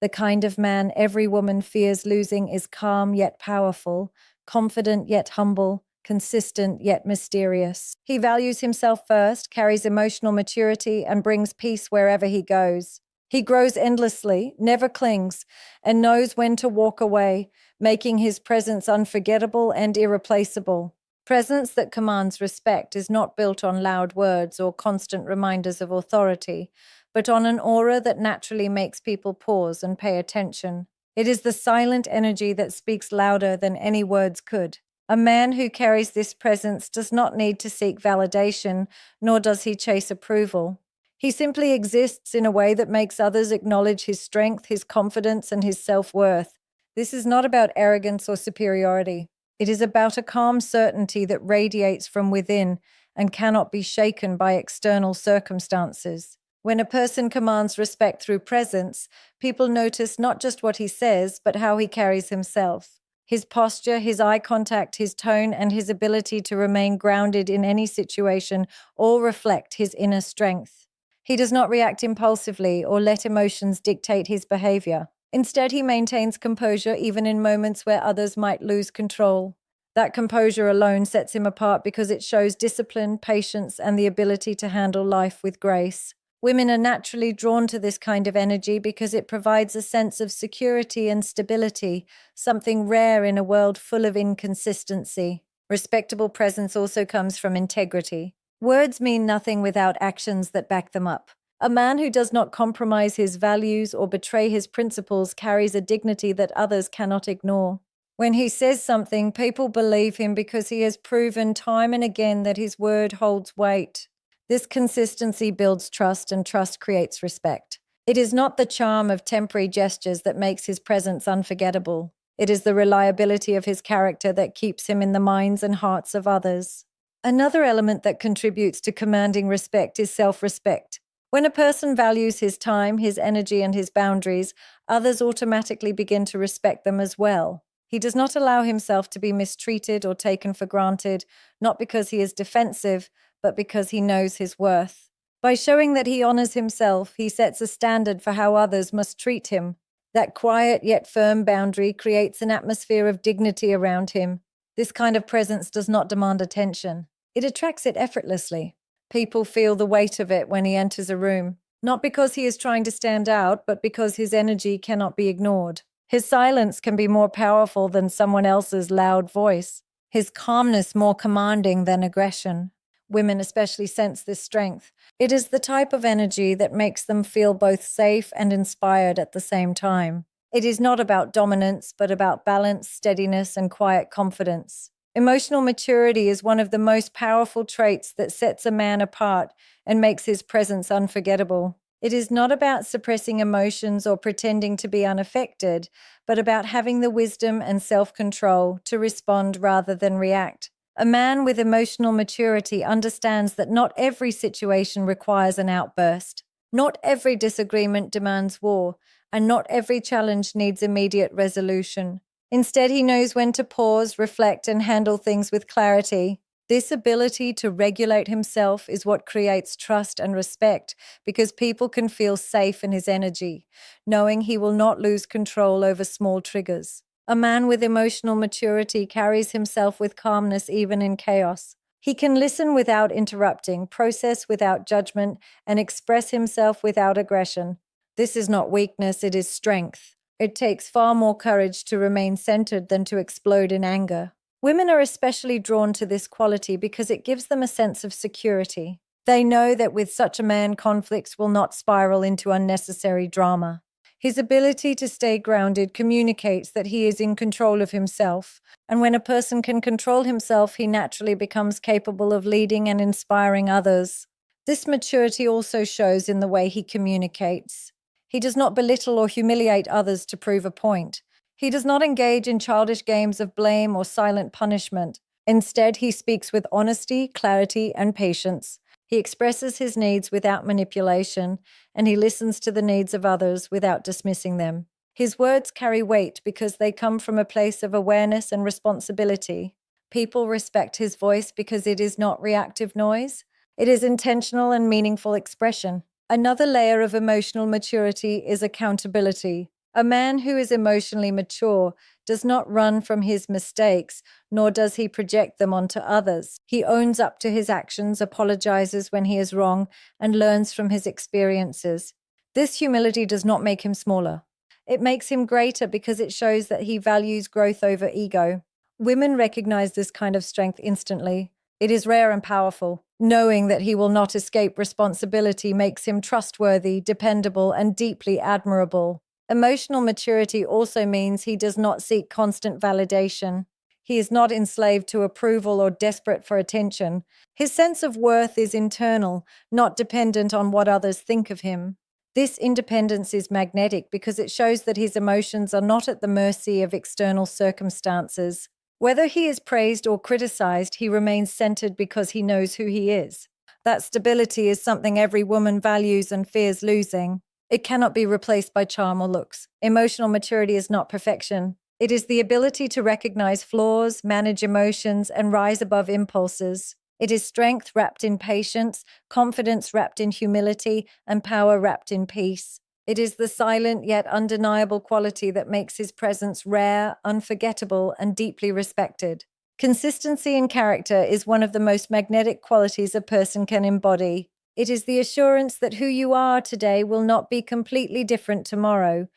The kind of man every woman fears losing is calm yet powerful, confident yet humble, consistent yet mysterious. He values himself first, carries emotional maturity, and brings peace wherever he goes. He grows endlessly, never clings, and knows when to walk away, making his presence unforgettable and irreplaceable. Presence that commands respect is not built on loud words or constant reminders of authority, but on an aura that naturally makes people pause and pay attention. It is the silent energy that speaks louder than any words could. A man who carries this presence does not need to seek validation, nor does he chase approval. He simply exists in a way that makes others acknowledge his strength, his confidence, and his self-worth. This is not about arrogance or superiority. It is about a calm certainty that radiates from within and cannot be shaken by external circumstances. When a person commands respect through presence, people notice not just what he says, but how he carries himself. His posture, his eye contact, his tone, and his ability to remain grounded in any situation all reflect his inner strength. He does not react impulsively or let emotions dictate his behavior. Instead, he maintains composure even in moments where others might lose control. That composure alone sets him apart because it shows discipline, patience, and the ability to handle life with grace. Women are naturally drawn to this kind of energy because it provides a sense of security and stability, something rare in a world full of inconsistency. Respectable presence also comes from integrity. Words mean nothing without actions that back them up. A man who does not compromise his values or betray his principles carries a dignity that others cannot ignore. When he says something, people believe him because he has proven time and again that his word holds weight. This consistency builds trust, and trust creates respect. It is not the charm of temporary gestures that makes his presence unforgettable. It is the reliability of his character that keeps him in the minds and hearts of others. Another element that contributes to commanding respect is self-respect. When a person values his time, his energy, and his boundaries, others automatically begin to respect them as well. He does not allow himself to be mistreated or taken for granted, not because he is defensive, but because he knows his worth. By showing that he honors himself, he sets a standard for how others must treat him. That quiet yet firm boundary creates an atmosphere of dignity around him. This kind of presence does not demand attention. It attracts it effortlessly. People feel the weight of it when he enters a room, not because he is trying to stand out, but because his energy cannot be ignored. His silence can be more powerful than someone else's loud voice. His calmness more commanding than aggression. Women especially sense this strength. It is the type of energy that makes them feel both safe and inspired at the same time. It is not about dominance, but about balance, steadiness, and quiet confidence. Emotional maturity is one of the most powerful traits that sets a man apart and makes his presence unforgettable. It is not about suppressing emotions or pretending to be unaffected, but about having the wisdom and self-control to respond rather than react. A man with emotional maturity understands that not every situation requires an outburst. Not every disagreement demands war, and not every challenge needs immediate resolution. Instead, he knows when to pause, reflect, and handle things with clarity. This ability to regulate himself is what creates trust and respect, because people can feel safe in his energy, knowing he will not lose control over small triggers. A man with emotional maturity carries himself with calmness even in chaos. He can listen without interrupting, process without judgment, and express himself without aggression. This is not weakness, it is strength. It takes far more courage to remain centered than to explode in anger. Women are especially drawn to this quality because it gives them a sense of security. They know that with such a man, conflicts will not spiral into unnecessary drama. His ability to stay grounded communicates that he is in control of himself, and when a person can control himself, he naturally becomes capable of leading and inspiring others. This maturity also shows in the way he communicates. He does not belittle or humiliate others to prove a point. He does not engage in childish games of blame or silent punishment. Instead, he speaks with honesty, clarity, and patience. He expresses his needs without manipulation, and he listens to the needs of others without dismissing them. His words carry weight because they come from a place of awareness and responsibility. People respect his voice because it is not reactive noise. It is intentional and meaningful expression. Another layer of emotional maturity is accountability. A man who is emotionally mature does not run from his mistakes, nor does he project them onto others. He owns up to his actions, apologizes when he is wrong, and learns from his experiences. This humility does not make him smaller. It makes him greater because it shows that he values growth over ego. Women recognize this kind of strength instantly. It is rare and powerful. Knowing that he will not escape responsibility makes him trustworthy, dependable, and deeply admirable. Emotional maturity also means he does not seek constant validation. He is not enslaved to approval or desperate for attention. His sense of worth is internal, not dependent on what others think of him. This independence is magnetic because it shows that his emotions are not at the mercy of external circumstances. Whether he is praised or criticized, he remains centered because he knows who he is. That stability is something every woman values and fears losing. It cannot be replaced by charm or looks. Emotional maturity is not perfection. It is the ability to recognize flaws, manage emotions, and rise above impulses. It is strength wrapped in patience, confidence wrapped in humility, and power wrapped in peace. It is the silent yet undeniable quality that makes his presence rare, unforgettable, and deeply respected. Consistency in character is one of the most magnetic qualities a person can embody. It is the assurance that who you are today will not be completely different tomorrow,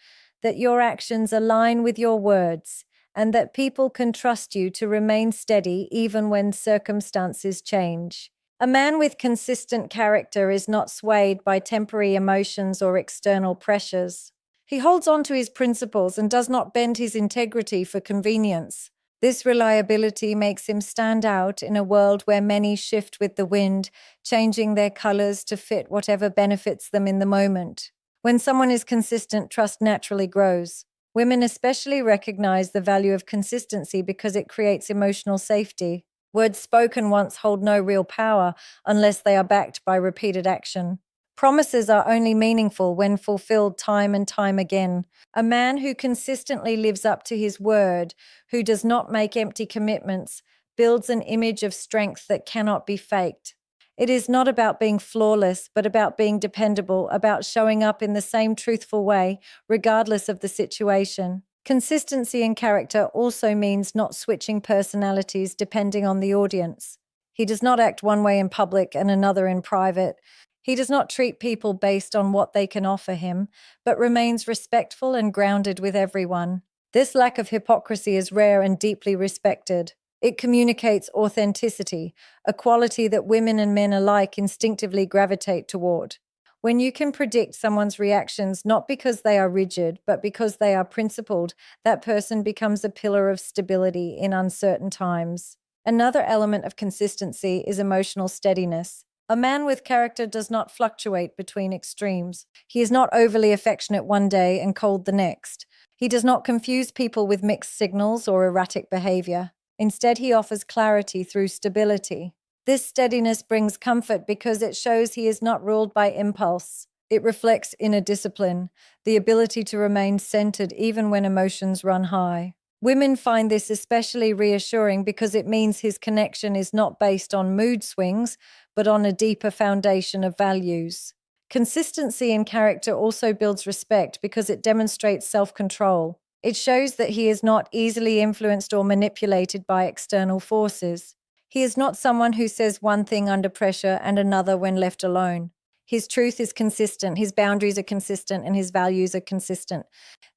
that your actions align with your words, and that people can trust you to remain steady even when circumstances change. A man with consistent character is not swayed by temporary emotions or external pressures. He holds on to his principles and does not bend his integrity for convenience. This reliability makes him stand out in a world where many shift with the wind, changing their colors to fit whatever benefits them in the moment. When someone is consistent, trust naturally grows. Women especially recognize the value of consistency because it creates emotional safety. Words spoken once hold no real power unless they are backed by repeated action. Promises are only meaningful when fulfilled time and time again. A man who consistently lives up to his word, who does not make empty commitments, builds an image of strength that cannot be faked. It is not about being flawless, but about being dependable, about showing up in the same truthful way, regardless of the situation. Consistency in character also means not switching personalities depending on the audience. He does not act one way in public and another in private. He does not treat people based on what they can offer him, but remains respectful and grounded with everyone. This lack of hypocrisy is rare and deeply respected. It communicates authenticity, a quality that women and men alike instinctively gravitate toward. When you can predict someone's reactions not because they are rigid, but because they are principled, that person becomes a pillar of stability in uncertain times. Another element of consistency is emotional steadiness. A man with character does not fluctuate between extremes. He is not overly affectionate one day and cold the next. He does not confuse people with mixed signals or erratic behavior. Instead, he offers clarity through stability. This steadiness brings comfort because it shows he is not ruled by impulse. It reflects inner discipline, the ability to remain centered even when emotions run high. Women find this especially reassuring because it means his connection is not based on mood swings, but on a deeper foundation of values. Consistency in character also builds respect because it demonstrates self-control. It shows that he is not easily influenced or manipulated by external forces. He is not someone who says one thing under pressure and another when left alone. His truth is consistent, his boundaries are consistent, and his values are consistent.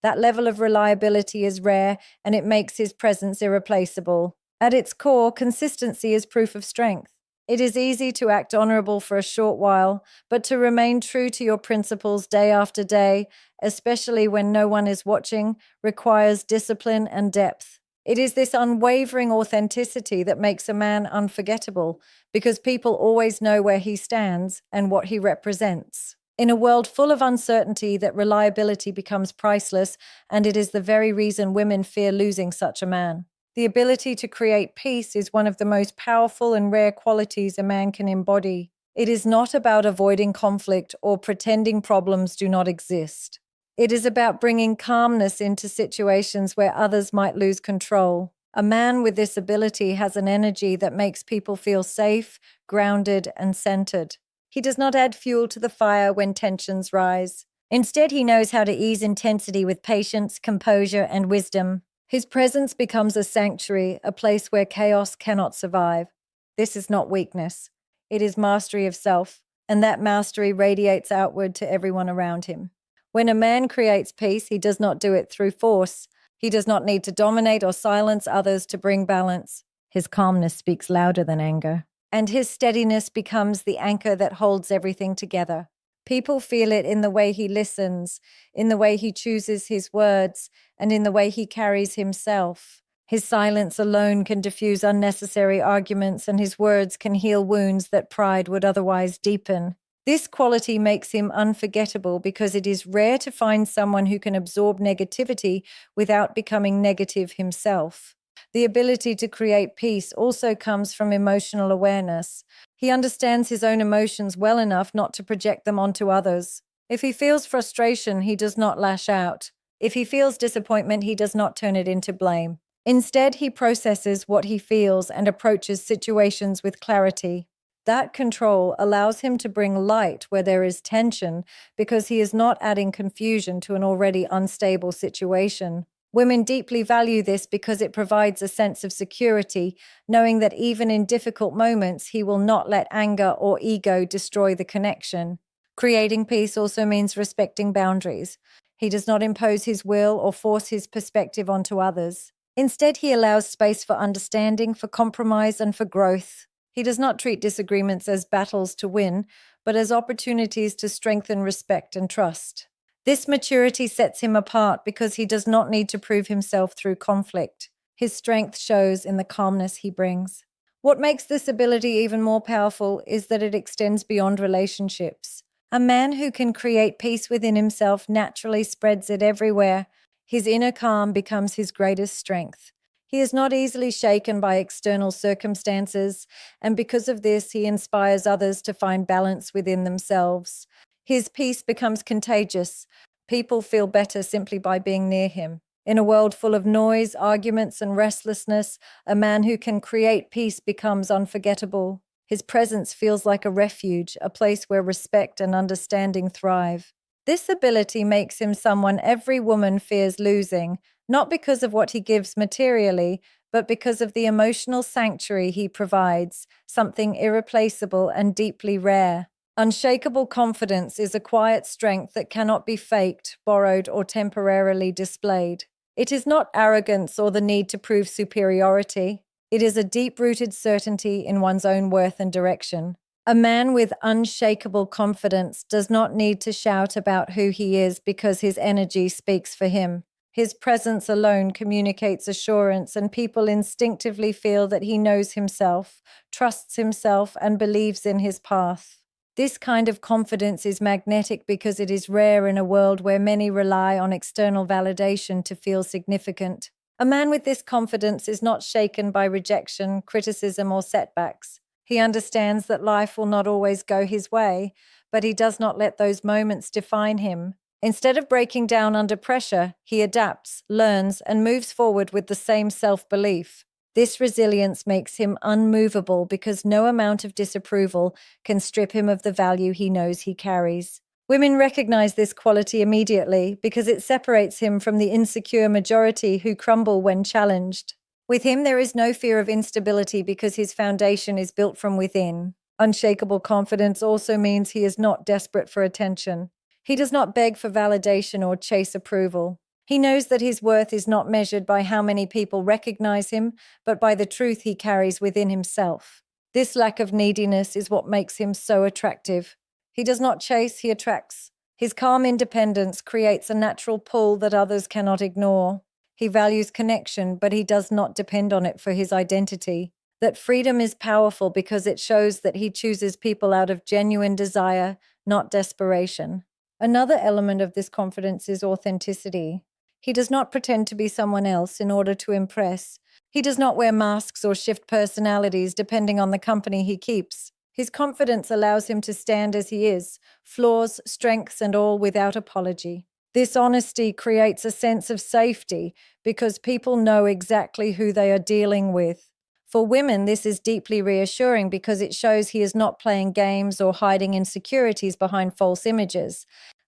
That level of reliability is rare, and it makes his presence irreplaceable. At its core, consistency is proof of strength. It is easy to act honorable for a short while, but to remain true to your principles day after day, especially when no one is watching, requires discipline and depth. It is this unwavering authenticity that makes a man unforgettable, because people always know where he stands and what he represents. In a world full of uncertainty, that reliability becomes priceless, and it is the very reason women fear losing such a man. The ability to create peace is one of the most powerful and rare qualities a man can embody. It is not about avoiding conflict or pretending problems do not exist. It is about bringing calmness into situations where others might lose control. A man with this ability has an energy that makes people feel safe, grounded, and centered. He does not add fuel to the fire when tensions rise. Instead, he knows how to ease intensity with patience, composure, and wisdom. His presence becomes a sanctuary, a place where chaos cannot survive. This is not weakness. It is mastery of self, and that mastery radiates outward to everyone around him. When a man creates peace, he does not do it through force. He does not need to dominate or silence others to bring balance. His calmness speaks louder than anger, and his steadiness becomes the anchor that holds everything together. People feel it in the way he listens, in the way he chooses his words, and in the way he carries himself. His silence alone can diffuse unnecessary arguments, and his words can heal wounds that pride would otherwise deepen. This quality makes him unforgettable because it is rare to find someone who can absorb negativity without becoming negative himself. The ability to create peace also comes from emotional awareness. He understands his own emotions well enough not to project them onto others. If he feels frustration, he does not lash out. If he feels disappointment, he does not turn it into blame. Instead, he processes what he feels and approaches situations with clarity. That control allows him to bring light where there is tension because he is not adding confusion to an already unstable situation. Women deeply value this because it provides a sense of security, knowing that even in difficult moments, he will not let anger or ego destroy the connection. Creating peace also means respecting boundaries. He does not impose his will or force his perspective onto others. Instead, he allows space for understanding, for compromise, and for growth. He does not treat disagreements as battles to win, but as opportunities to strengthen respect and trust. This maturity sets him apart because he does not need to prove himself through conflict. His strength shows in the calmness he brings. What makes this ability even more powerful is that it extends beyond relationships. A man who can create peace within himself naturally spreads it everywhere. His inner calm becomes his greatest strength. He is not easily shaken by external circumstances, and because of this, he inspires others to find balance within themselves. His peace becomes contagious. People feel better simply by being near him. In a world full of noise, arguments, and restlessness, a man who can create peace becomes unforgettable. His presence feels like a refuge, a place where respect and understanding thrive. This ability makes him someone every woman fears losing, not because of what he gives materially, but because of the emotional sanctuary he provides, something irreplaceable and deeply rare. Unshakable confidence is a quiet strength that cannot be faked, borrowed, or temporarily displayed. It is not arrogance or the need to prove superiority. It is a deep-rooted certainty in one's own worth and direction. A man with unshakable confidence does not need to shout about who he is because his energy speaks for him. His presence alone communicates assurance, and people instinctively feel that he knows himself, trusts himself, and believes in his path. This kind of confidence is magnetic because it is rare in a world where many rely on external validation to feel significant. A man with this confidence is not shaken by rejection, criticism, or setbacks. He understands that life will not always go his way, but he does not let those moments define him. Instead of breaking down under pressure, he adapts, learns, and moves forward with the same self-belief. This resilience makes him unmovable because no amount of disapproval can strip him of the value he knows he carries. Women recognize this quality immediately because it separates him from the insecure majority who crumble when challenged. With him, there is no fear of instability because his foundation is built from within. Unshakable confidence also means he is not desperate for attention. He does not beg for validation or chase approval. He knows that his worth is not measured by how many people recognize him, but by the truth he carries within himself. This lack of neediness is what makes him so attractive. He does not chase, he attracts. His calm independence creates a natural pull that others cannot ignore. He values connection, but he does not depend on it for his identity. That freedom is powerful because it shows that he chooses people out of genuine desire, not desperation. Another element of this confidence is authenticity. He does not pretend to be someone else in order to impress. He does not wear masks or shift personalities depending on the company he keeps. His confidence allows him to stand as he is, flaws, strengths, and all without apology. This honesty creates a sense of safety because people know exactly who they are dealing with. For women, this is deeply reassuring because it shows he is not playing games or hiding insecurities behind false images.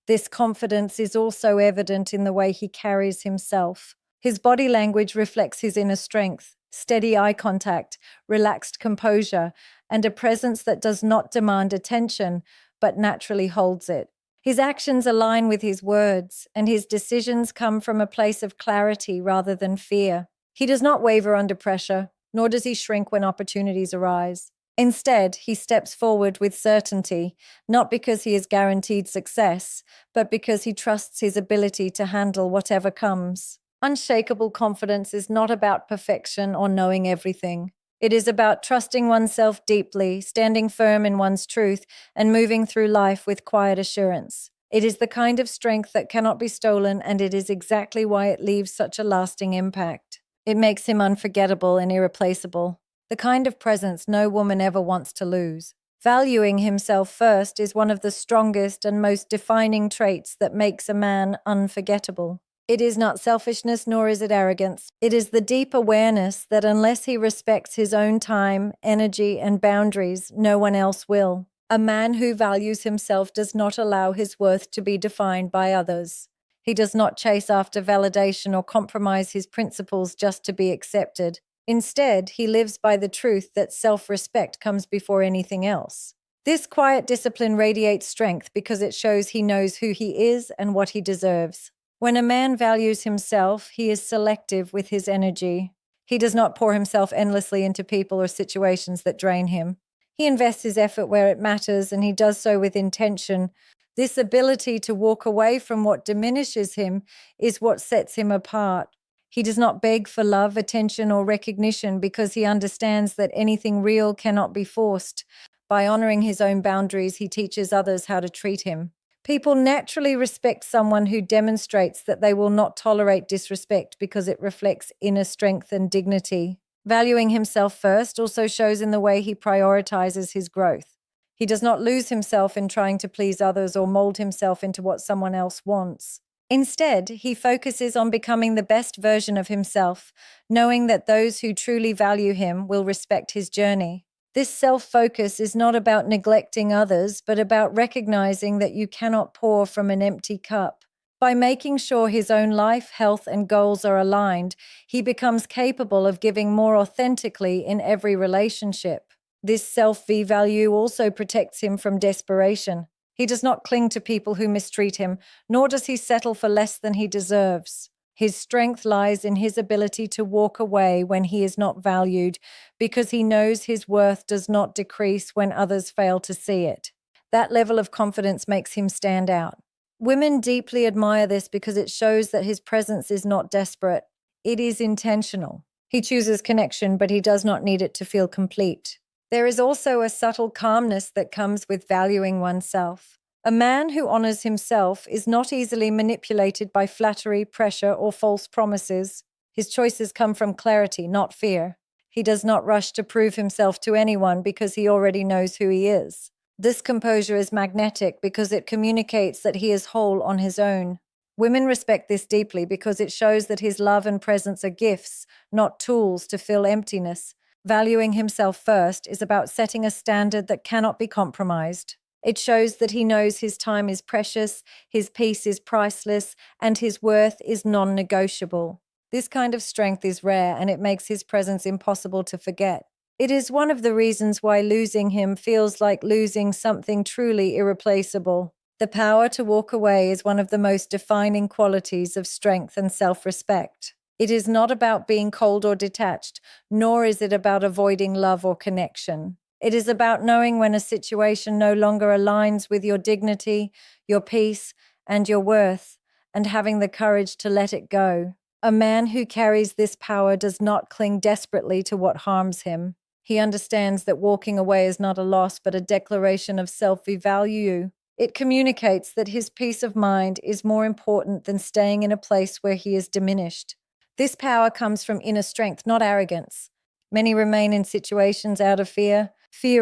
This confidence is also evident in the way he carries himself. His body language reflects his inner strength, steady eye contact, relaxed composure, and a presence that does not demand attention, but naturally holds it. His actions align with his words, and his decisions come from a place of clarity rather than fear. He does not waver under pressure, nor does he shrink when opportunities arise. Instead, he steps forward with certainty, not because he is guaranteed success, but because he trusts his ability to handle whatever comes. Unshakable confidence is not about perfection or knowing everything. It is about trusting oneself deeply, standing firm in one's truth, and moving through life with quiet assurance. It is the kind of strength that cannot be stolen, and it is exactly why it leaves such a lasting impact. It makes him unforgettable and irreplaceable, the kind of presence no woman ever wants to lose. Valuing himself first is one of the strongest and most defining traits that makes a man unforgettable. It is not selfishness, nor is it arrogance. It is the deep awareness that unless he respects his own time, energy, and boundaries, no one else will. A man who values himself does not allow his worth to be defined by others. He does not chase after validation or compromise his principles just to be accepted. Instead, he lives by the truth that self-respect comes before anything else. This quiet discipline radiates strength because it shows he knows who he is and what he deserves. When a man values himself, he is selective with his energy. He does not pour himself endlessly into people or situations that drain him. He invests his effort where it matters, and he does so with intention. This ability to walk away from what diminishes him is what sets him apart. He does not beg for love, attention, or recognition because he understands that anything real cannot be forced. By honoring his own boundaries, he teaches others how to treat him. People naturally respect someone who demonstrates that they will not tolerate disrespect because it reflects inner strength and dignity. Valuing himself first also shows in the way he prioritizes his growth. He does not lose himself in trying to please others or mold himself into what someone else wants. Instead, he focuses on becoming the best version of himself, knowing that those who truly value him will respect his journey. This self-focus is not about neglecting others, but about recognizing that you cannot pour from an empty cup. By making sure his own life, health, and goals are aligned, he becomes capable of giving more authentically in every relationship. This self-value also protects him from desperation. He does not cling to people who mistreat him, nor does he settle for less than he deserves. His strength lies in his ability to walk away when he is not valued, because he knows his worth does not decrease when others fail to see it. That level of confidence makes him stand out. Women deeply admire this because it shows that his presence is not desperate. It is intentional. He chooses connection, but he does not need it to feel complete. There is also a subtle calmness that comes with valuing oneself. A man who honors himself is not easily manipulated by flattery, pressure, or false promises. His choices come from clarity, not fear. He does not rush to prove himself to anyone because he already knows who he is. This composure is magnetic because it communicates that he is whole on his own. Women respect this deeply because it shows that his love and presence are gifts, not tools to fill emptiness. Valuing himself first is about setting a standard that cannot be compromised. It shows that he knows his time is precious, his peace is priceless, and his worth is non-negotiable. This kind of strength is rare, and it makes his presence impossible to forget. It is one of the reasons why losing him feels like losing something truly irreplaceable. The power to walk away is one of the most defining qualities of strength and self-respect. It is not about being cold or detached, nor is it about avoiding love or connection. It is about knowing when a situation no longer aligns with your dignity, your peace, and your worth, and having the courage to let it go. A man who carries this power does not cling desperately to what harms him. He understands that walking away is not a loss, but a declaration of self-value. It communicates that his peace of mind is more important than staying in a place where he is diminished. This power comes from inner strength, not arrogance. Many remain in situations out of fear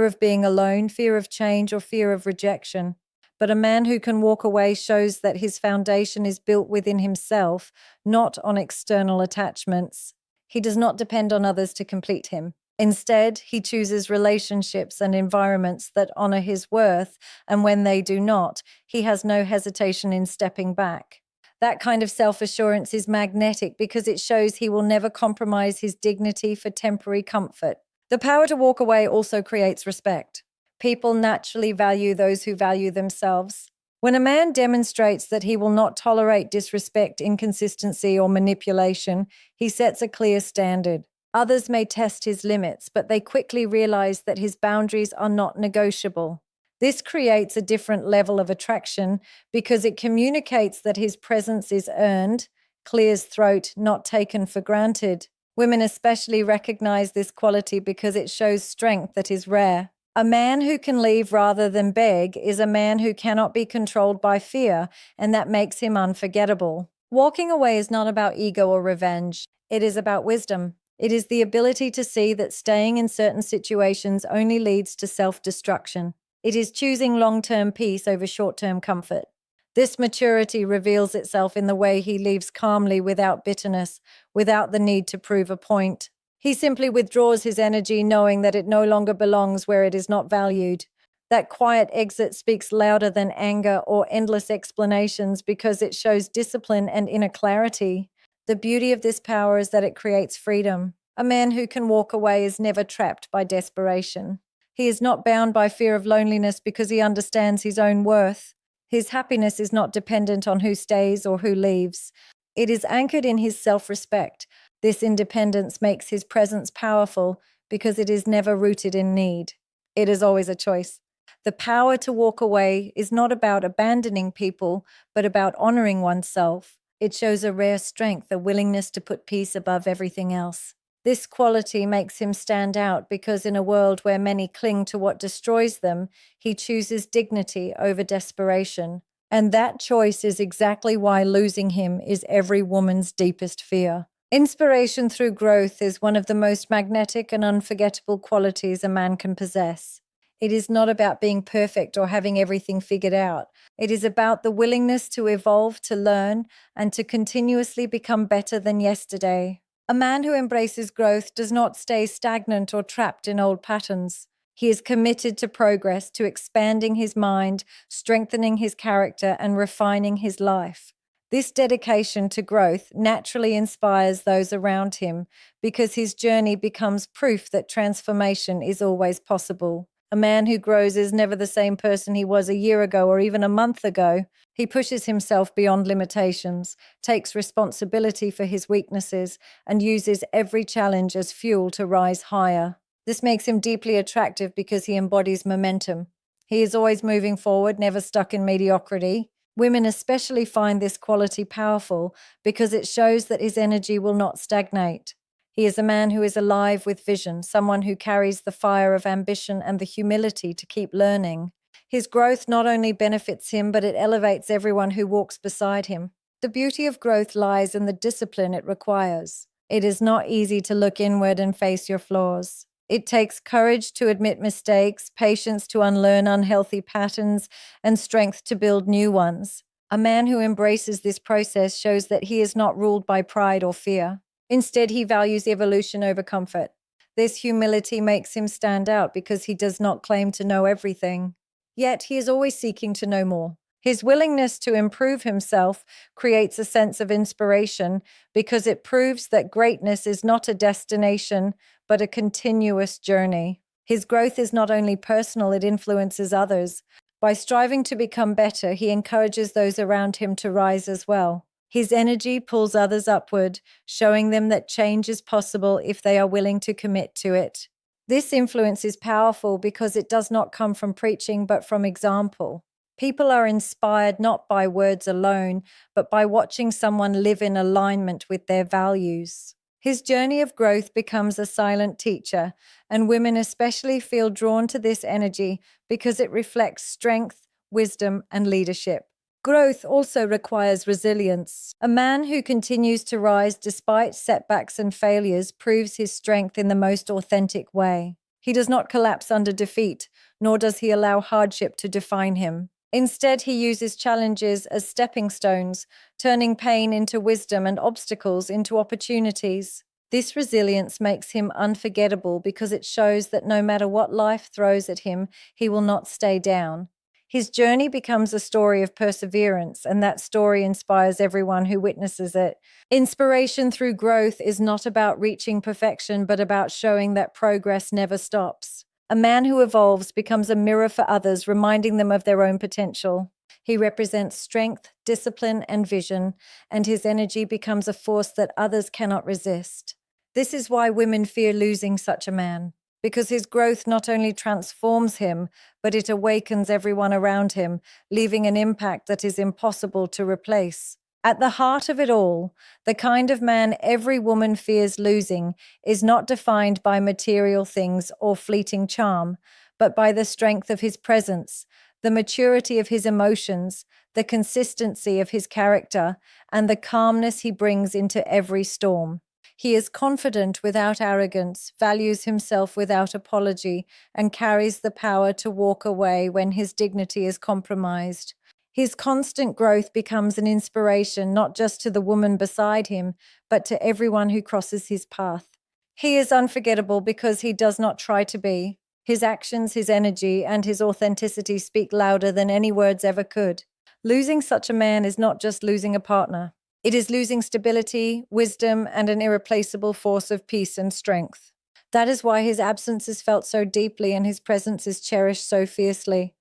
of being alone, fear of change, or fear of rejection. But a man who can walk away shows that his foundation is built within himself, not on external attachments. He does not depend on others to complete him. Instead, he chooses relationships and environments that honor his worth, and when they do not, he has no hesitation in stepping back. That kind of self-assurance is magnetic because it shows he will never compromise his dignity for temporary comfort. The power to walk away also creates respect. People naturally value those who value themselves. When a man demonstrates that he will not tolerate disrespect, inconsistency, or manipulation, he sets a clear standard. Others may test his limits, but they quickly realize that his boundaries are not negotiable. This creates a different level of attraction because it communicates that his presence is earned, clears throat, not taken for granted. Women especially recognize this quality because it shows strength that is rare. A man who can leave rather than beg is a man who cannot be controlled by fear, and that makes him unforgettable. Walking away is not about ego or revenge. It is about wisdom. It is the ability to see that staying in certain situations only leads to self-destruction. It is choosing long-term peace over short-term comfort. This maturity reveals itself in the way he leaves calmly without bitterness, without the need to prove a point. He simply withdraws his energy knowing that it no longer belongs where it is not valued. That quiet exit speaks louder than anger or endless explanations because it shows discipline and inner clarity. The beauty of this power is that it creates freedom. A man who can walk away is never trapped by desperation. He is not bound by fear of loneliness because he understands his own worth. His happiness is not dependent on who stays or who leaves. It is anchored in his self-respect. This independence makes his presence powerful because it is never rooted in need. It is always a choice. The power to walk away is not about abandoning people, but about honoring oneself. It shows a rare strength, a willingness to put peace above everything else. This quality makes him stand out because in a world where many cling to what destroys them, he chooses dignity over desperation. And that choice is exactly why losing him is every woman's deepest fear. Inspiration through growth is one of the most magnetic and unforgettable qualities a man can possess. It is not about being perfect or having everything figured out. It is about the willingness to evolve, to learn, and to continuously become better than yesterday. A man who embraces growth does not stay stagnant or trapped in old patterns. He is committed to progress, to expanding his mind, strengthening his character, and refining his life. This dedication to growth naturally inspires those around him because his journey becomes proof that transformation is always possible. A man who grows is never the same person he was a year ago or even a month ago. He pushes himself beyond limitations, takes responsibility for his weaknesses, and uses every challenge as fuel to rise higher. This makes him deeply attractive because he embodies momentum. He is always moving forward, never stuck in mediocrity. Women especially find this quality powerful because it shows that his energy will not stagnate. He is a man who is alive with vision, someone who carries the fire of ambition and the humility to keep learning. His growth not only benefits him, but it elevates everyone who walks beside him. The beauty of growth lies in the discipline it requires. It is not easy to look inward and face your flaws. It takes courage to admit mistakes, patience to unlearn unhealthy patterns, and strength to build new ones. A man who embraces this process shows that he is not ruled by pride or fear. Instead, he values evolution over comfort. This humility makes him stand out because he does not claim to know everything. Yet, he is always seeking to know more. His willingness to improve himself creates a sense of inspiration because it proves that greatness is not a destination, but a continuous journey. His growth is not only personal, it influences others. By striving to become better, he encourages those around him to rise as well. His energy pulls others upward, showing them that change is possible if they are willing to commit to it. This influence is powerful because it does not come from preaching, but from example. People are inspired not by words alone, but by watching someone live in alignment with their values. His journey of growth becomes a silent teacher, and women especially feel drawn to this energy because it reflects strength, wisdom, and leadership. Growth also requires resilience. A man who continues to rise despite setbacks and failures proves his strength in the most authentic way. He does not collapse under defeat, nor does he allow hardship to define him. Instead, he uses challenges as stepping stones, turning pain into wisdom and obstacles into opportunities. This resilience makes him unforgettable because it shows that no matter what life throws at him, he will not stay down. His journey becomes a story of perseverance, and that story inspires everyone who witnesses it. Inspiration through growth is not about reaching perfection, but about showing that progress never stops. A man who evolves becomes a mirror for others, reminding them of their own potential. He represents strength, discipline, and vision, and his energy becomes a force that others cannot resist. This is why women fear losing such a man, because his growth not only transforms him, but it awakens everyone around him, leaving an impact that is impossible to replace. At the heart of it all, the kind of man every woman fears losing is not defined by material things or fleeting charm, but by the strength of his presence, the maturity of his emotions, the consistency of his character, and the calmness he brings into every storm. He is confident without arrogance, values himself without apology, and carries the power to walk away when his dignity is compromised. His constant growth becomes an inspiration not just to the woman beside him, but to everyone who crosses his path. He is unforgettable because he does not try to be. His actions, his energy, and his authenticity speak louder than any words ever could. Losing such a man is not just losing a partner. It is losing stability, wisdom, and an irreplaceable force of peace and strength. That is why his absence is felt so deeply and his presence is cherished so fiercely.